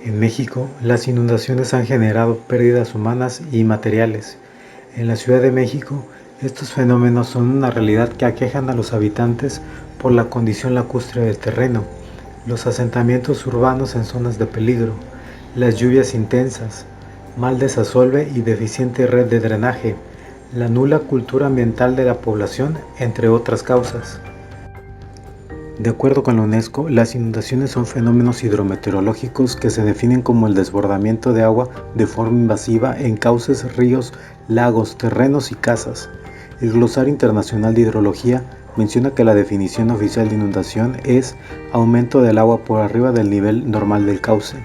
En México, las inundaciones han generado pérdidas humanas y materiales. En la Ciudad de México, estos fenómenos son una realidad que aquejan a los habitantes por la condición lacustre del terreno, los asentamientos urbanos en zonas de peligro, las lluvias intensas, mal desasolve y deficiente red de drenaje, la nula cultura ambiental de la población, entre otras causas. De acuerdo con la UNESCO, las inundaciones son fenómenos hidrometeorológicos que se definen como el desbordamiento de agua de forma invasiva en cauces, ríos, lagos, terrenos y casas. El Glosario Internacional de Hidrología menciona que la definición oficial de inundación es aumento del agua por arriba del nivel normal del cauce.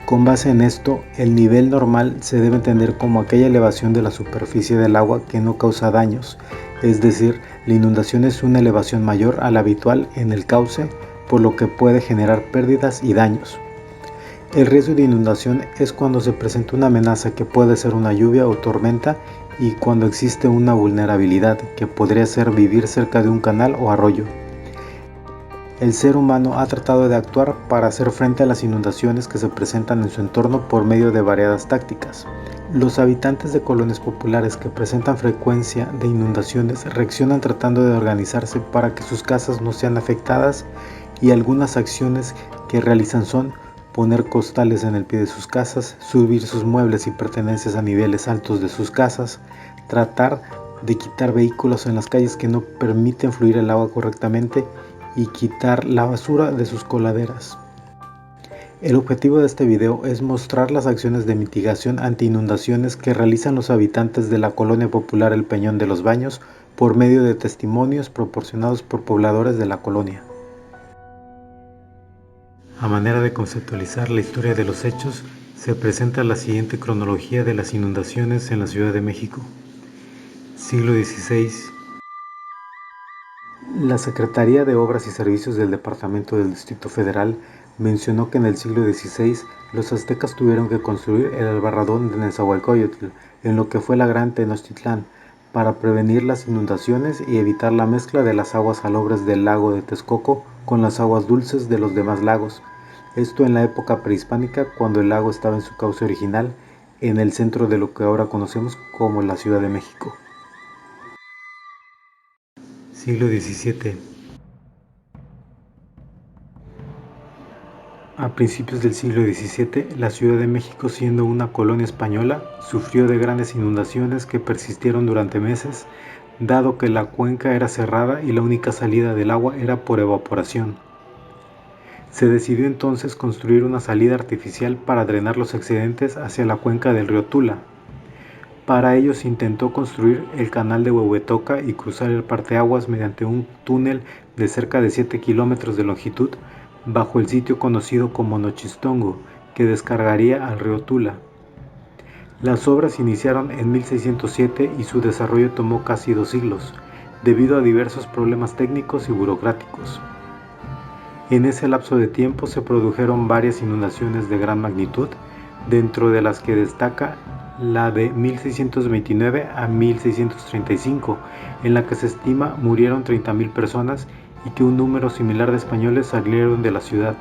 Con base en esto, el nivel normal se debe entender como aquella elevación de la superficie del agua que no causa daños, es decir, la inundación es una elevación mayor a la habitual en el cauce, por lo que puede generar pérdidas y daños. El riesgo de inundación es cuando se presenta una amenaza que puede ser una lluvia o tormenta y cuando existe una vulnerabilidad que podría ser vivir cerca de un canal o arroyo. El ser humano ha tratado de actuar para hacer frente a las inundaciones que se presentan en su entorno por medio de variadas tácticas. Los habitantes de colonias populares que presentan frecuencia de inundaciones reaccionan tratando de organizarse para que sus casas no sean afectadas y algunas acciones que realizan son poner costales en el pie de sus casas, subir sus muebles y pertenencias a niveles altos de sus casas, tratar de quitar vehículos en las calles que no permiten fluir el agua correctamente y quitar la basura de sus coladeras. El objetivo de este video es mostrar las acciones de mitigación ante inundaciones que realizan los habitantes de la colonia popular El Peñón de los Baños por medio de testimonios proporcionados por pobladores de la colonia. A manera de conceptualizar la historia de los hechos, se presenta la siguiente cronología de las inundaciones en la Ciudad de México. Siglo XVI. La Secretaría de Obras y Servicios del Departamento del Distrito Federal mencionó que en el siglo XVI los aztecas tuvieron que construir el albarradón de Nezahualcóyotl en lo que fue la Gran Tenochtitlán para prevenir las inundaciones y evitar la mezcla de las aguas salobres del lago de Texcoco con las aguas dulces de los demás lagos. Esto en la época prehispánica, cuando el lago estaba en su cauce original, en el centro de lo que ahora conocemos como la Ciudad de México. Siglo XVII. A principios del siglo XVII, la Ciudad de México, siendo una colonia española, sufrió de grandes inundaciones que persistieron durante meses, dado que la cuenca era cerrada y la única salida del agua era por evaporación. Se decidió entonces construir una salida artificial para drenar los excedentes hacia la cuenca del río Tula. Para ello se intentó construir el canal de Huehuetoca y cruzar el parteaguas mediante un túnel de cerca de 7 kilómetros de longitud bajo el sitio conocido como Nochistongo, que descargaría al río Tula. Las obras iniciaron en 1607 y su desarrollo tomó casi 2 siglos, debido a diversos problemas técnicos y burocráticos. En ese lapso de tiempo se produjeron varias inundaciones de gran magnitud, dentro de las que destaca la de 1629 a 1635, en la que se estima murieron 30.000 personas y que un número similar de españoles salieron de la ciudad.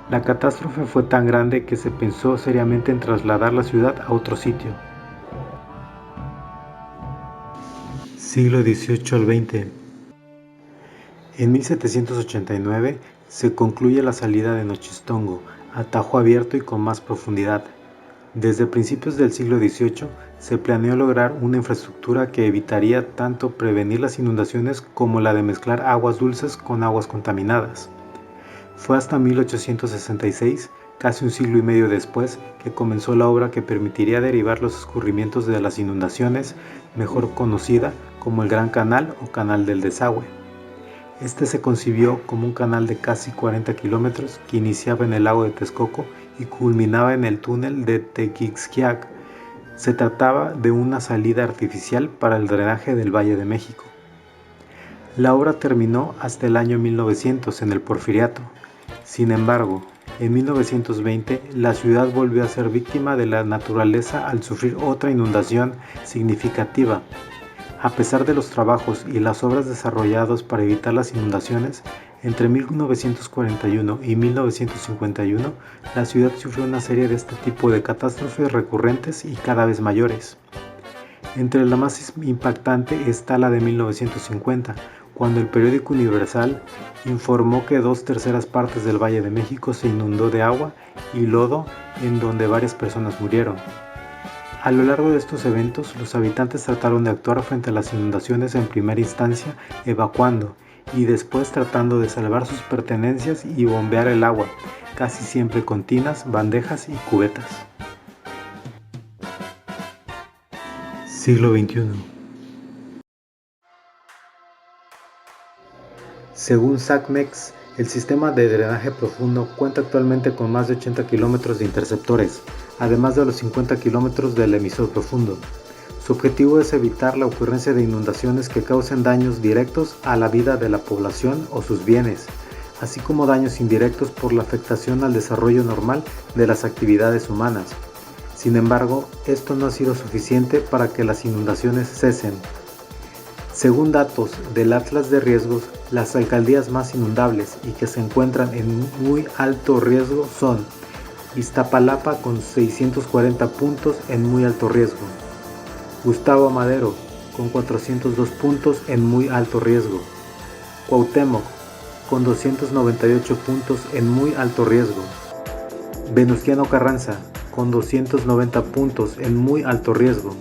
La catástrofe fue tan grande que se pensó seriamente en trasladar la ciudad a otro sitio. Siglo XVIII al XX. En 1789 se concluye la salida de Nochistongo, a tajo abierto y con más profundidad. Desde principios del siglo XVIII se planeó lograr una infraestructura que evitaría tanto prevenir las inundaciones como la de mezclar aguas dulces con aguas contaminadas. Fue hasta 1866, casi un siglo y medio después, que comenzó la obra que permitiría derivar los escurrimientos de las inundaciones, mejor conocida como el Gran Canal o Canal del Desagüe. Este se concibió como un canal de casi 40 kilómetros que iniciaba en el lago de Texcoco y culminaba en el túnel de Tequixquiac. Se trataba de una salida artificial para el drenaje del Valle de México. La obra terminó hasta el año 1900 en el Porfiriato. Sin embargo, en 1920 la ciudad volvió a ser víctima de la naturaleza al sufrir otra inundación significativa. A pesar de los trabajos y las obras desarrollados para evitar las inundaciones, Entre 1941 y 1951, la ciudad sufrió una serie de este tipo de catástrofes recurrentes y cada vez mayores. Entre la más impactante está la de 1950, cuando el periódico Universal informó que 2/3 partes del Valle de México se inundó de agua y lodo, en donde varias personas murieron. A lo largo de estos eventos, los habitantes trataron de actuar frente a las inundaciones en primera instancia evacuando y después tratando de salvar sus pertenencias y bombear el agua, casi siempre con tinas, bandejas y cubetas. Siglo XXI. Según SACMEX, el sistema de drenaje profundo cuenta actualmente con más de 80 kilómetros de interceptores, además de los 50 kilómetros del emisor profundo. Su objetivo es evitar la ocurrencia de inundaciones que causen daños directos a la vida de la población o sus bienes, así como daños indirectos por la afectación al desarrollo normal de las actividades humanas. Sin embargo, esto no ha sido suficiente para que las inundaciones cesen. Según datos del Atlas de Riesgos, las alcaldías más inundables y que se encuentran en muy alto riesgo son Iztapalapa con 640 puntos en muy alto riesgo, Gustavo Amadero con 402 puntos en muy alto riesgo, Cuauhtémoc con 298 puntos en muy alto riesgo, Venustiano Carranza con 290 puntos en muy alto riesgo.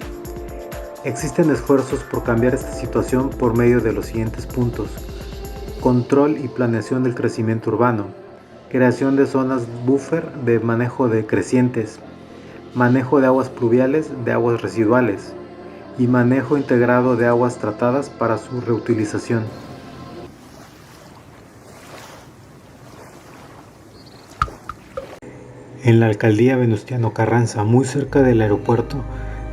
Existen esfuerzos por cambiar esta situación por medio de los siguientes puntos: control y planeación del crecimiento urbano, creación de zonas buffer de manejo de crecientes, manejo de aguas pluviales, de aguas residuales y manejo integrado de aguas tratadas para su reutilización. En la alcaldía Venustiano Carranza, muy cerca del aeropuerto,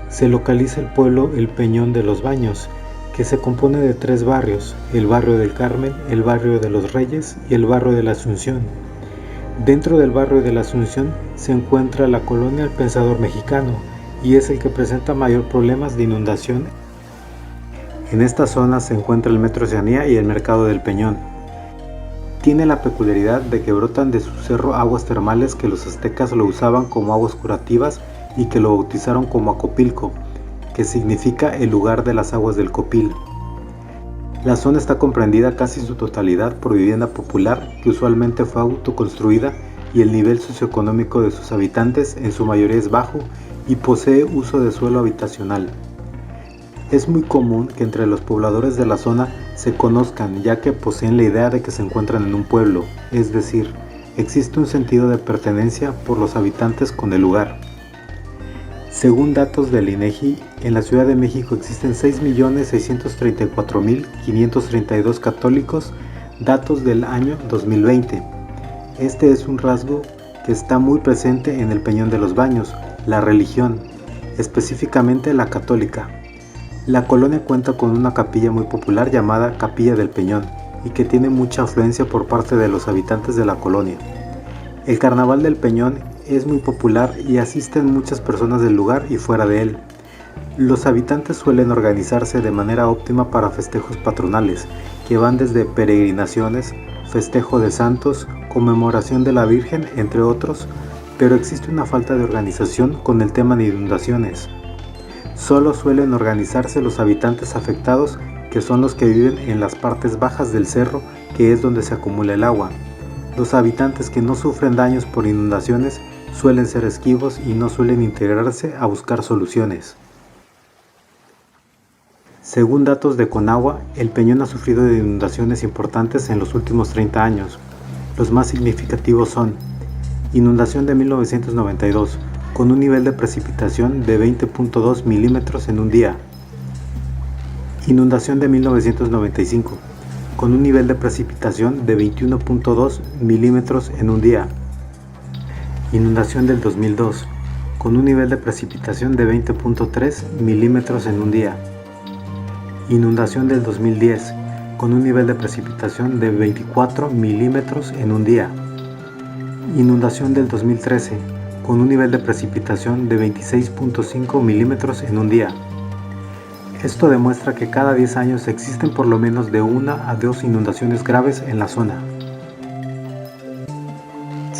se localiza el pueblo El Peñón de los Baños, que se compone de 3 barrios: el barrio del Carmen, el barrio de los Reyes y el barrio de la Asunción. Dentro del barrio de la Asunción se encuentra la colonia El Pensador Mexicano, y es el que presenta mayor problemas de inundación. En esta zona se encuentra el Metro Oceanía y el Mercado del Peñón. Tiene la peculiaridad de que brotan de su cerro aguas termales que los aztecas lo usaban como aguas curativas y que lo bautizaron como Acopilco, que significa el lugar de las aguas del Copil. La zona está comprendida casi en su totalidad por vivienda popular que usualmente fue autoconstruida, y el nivel socioeconómico de sus habitantes en su mayoría es bajo y posee uso de suelo habitacional. Es muy común que entre los pobladores de la zona se conozcan, ya que poseen la idea de que se encuentran en un pueblo, es decir, existe un sentido de pertenencia por los habitantes con el lugar. Según datos del INEGI, en la Ciudad de México existen 6.634.532 católicos, datos del año 2020. Este es un rasgo que está muy presente en el Peñón de los Baños, la religión, específicamente la católica. La colonia cuenta con una capilla muy popular llamada Capilla del Peñón y que tiene mucha afluencia por parte de los habitantes de la colonia. El Carnaval del Peñón es muy popular y asisten muchas personas del lugar y fuera de él. Los habitantes suelen organizarse de manera óptima para festejos patronales, que van desde peregrinaciones, festejo de santos, conmemoración de la Virgen, entre otros, pero existe una falta de organización con el tema de inundaciones. Solo suelen organizarse los habitantes afectados, que son los que viven en las partes bajas del cerro, que es donde se acumula el agua. Los habitantes que no sufren daños por inundaciones suelen ser esquivos y no suelen integrarse a buscar soluciones. Según datos de Conagua, el Peñón ha sufrido de inundaciones importantes en los últimos 30 años. Los más significativos son: inundación de 1992, con un nivel de precipitación de 20.2 milímetros en un día. Inundación de 1995, con un nivel de precipitación de 21.2 milímetros en un día. Inundación del 2002, con un nivel de precipitación de 20.3 milímetros en un día. Inundación del 2010, con un nivel de precipitación de 24 milímetros en un día. Inundación del 2013, con un nivel de precipitación de 26.5 milímetros en un día. Esto demuestra que cada 10 años existen por lo menos de 1 a 2 inundaciones graves en la zona.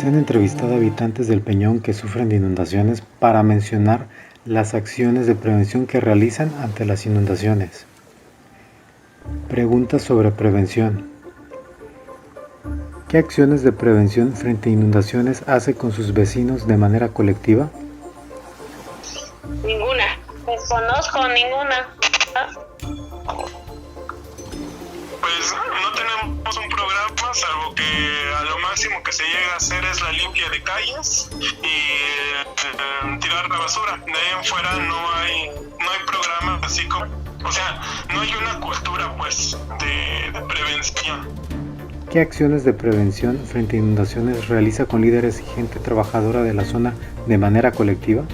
Se han entrevistado a habitantes del Peñón que sufren de inundaciones para mencionar las acciones de prevención que realizan ante las inundaciones. Preguntas sobre prevención. ¿Qué acciones de prevención frente a inundaciones hace con sus vecinos de manera colectiva? Ninguna. Desconozco ninguna. Pues no tenemos un programa, salvo que a lo máximo que se llega a hacer es la limpia de calles y tirar la basura. De ahí en fuera no hay programa así como, o sea, no hay una cultura pues de prevención. ¿Qué acciones de prevención frente a inundaciones realiza con líderes y gente trabajadora de la zona de manera colectiva?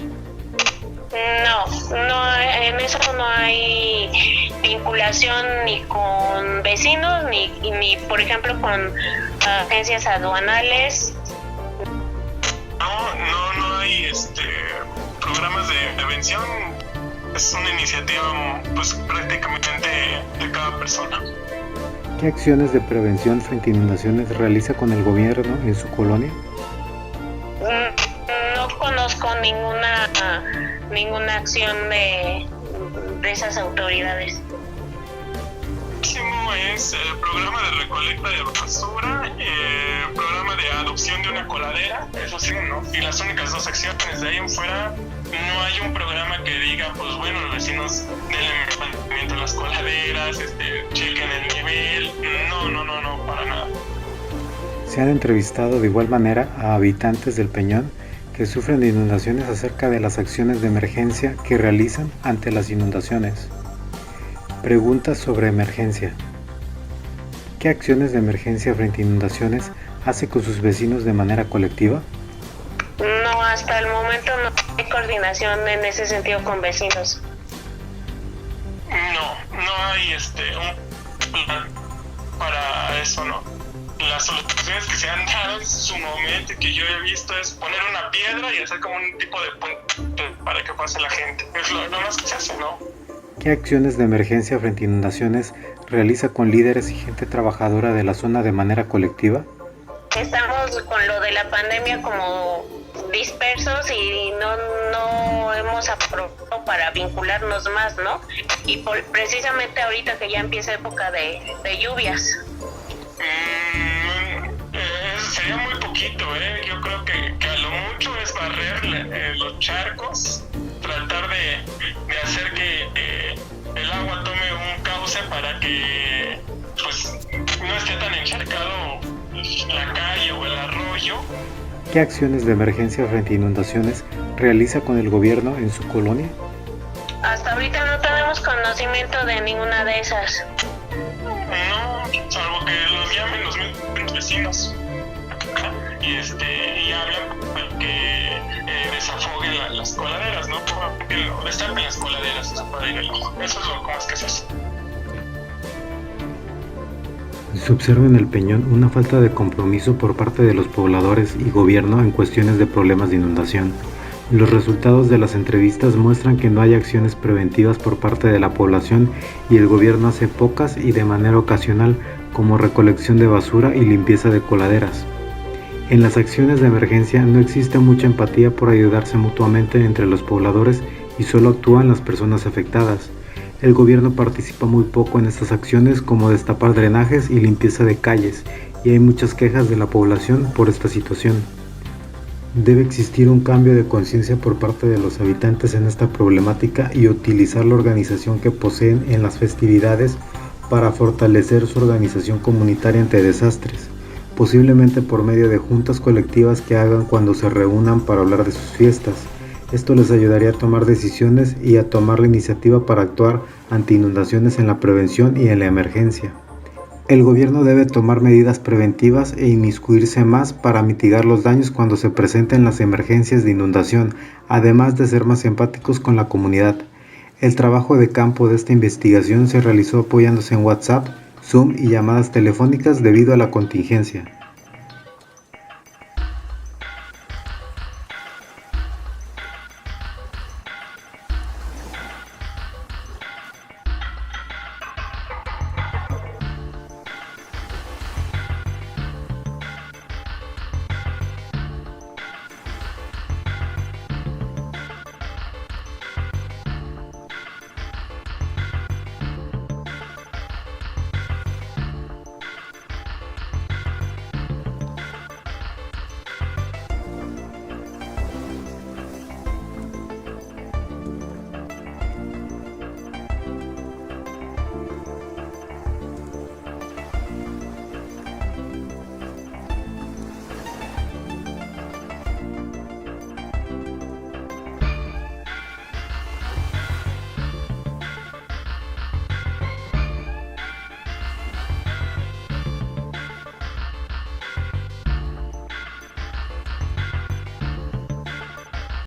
No, en eso no hay vinculación ni con vecinos ni por ejemplo con agencias aduanales. No hay programas de prevención. Es una iniciativa pues prácticamente de cada persona. ¿Qué acciones de prevención frente a inundaciones realiza con el gobierno en su colonia? No conozco ninguna acción de esas autoridades. Es el programa de recolecta de basura, el programa de adopción de una coladera, eso sí, ¿no? Y las únicas dos acciones. De ahí en fuera no hay un programa que diga, pues bueno, los vecinos denle mantenimiento a las coladeras, chequen el nivel. No, para nada. Se han entrevistado de igual manera a habitantes del Peñón que sufren de inundaciones acerca de las acciones de emergencia que realizan ante las inundaciones. Preguntas sobre emergencia. ¿Qué acciones de emergencia frente a inundaciones hace con sus vecinos de manera colectiva? No, hasta el momento no hay coordinación en ese sentido con vecinos. No hay un plan para eso, ¿no? Las soluciones que se han dado en su momento que yo he visto es poner una piedra y hacer como un tipo de puente para que pase la gente. Es lo más que se hace, ¿no? ¿Qué acciones de emergencia frente a inundaciones realiza con líderes y gente trabajadora de la zona de manera colectiva? Estamos con lo de la pandemia como dispersos y no hemos aprobado para vincularnos más, ¿no? Y precisamente ahorita que ya empieza época de lluvias. Sería muy poquito, yo creo que a lo mucho es barrer los charcos, tratar de hacer que el agua tome un cauce para que pues no esté tan encharcado la calle o el arroyo. ¿Qué acciones de emergencia frente a inundaciones realiza con el gobierno en su colonia? Hasta ahorita no tenemos conocimiento de ninguna de esas. No, salvo que los llamen los mismos vecinos y hablan para que desafoguen las coladeras, ¿no? Que destapen las coladeras para ir al ojo. Eso es lo más que se hace. Se observa en el Peñón una falta de compromiso por parte de los pobladores y gobierno en cuestiones de problemas de inundación. Los resultados de las entrevistas muestran que no hay acciones preventivas por parte de la población y el gobierno hace pocas y de manera ocasional, como recolección de basura y limpieza de coladeras. En las acciones de emergencia no existe mucha empatía por ayudarse mutuamente entre los pobladores y solo actúan las personas afectadas. El gobierno participa muy poco en estas acciones como destapar drenajes y limpieza de calles, y hay muchas quejas de la población por esta situación. Debe existir un cambio de conciencia por parte de los habitantes en esta problemática y utilizar la organización que poseen en las festividades para fortalecer su organización comunitaria ante desastres, posiblemente por medio de juntas colectivas que hagan cuando se reúnan para hablar de sus fiestas. Esto les ayudaría a tomar decisiones y a tomar la iniciativa para actuar ante inundaciones en la prevención y en la emergencia. El gobierno debe tomar medidas preventivas e inmiscuirse más para mitigar los daños cuando se presenten las emergencias de inundación, además de ser más empáticos con la comunidad. El trabajo de campo de esta investigación se realizó apoyándose en WhatsApp, Zoom y llamadas telefónicas debido a la contingencia.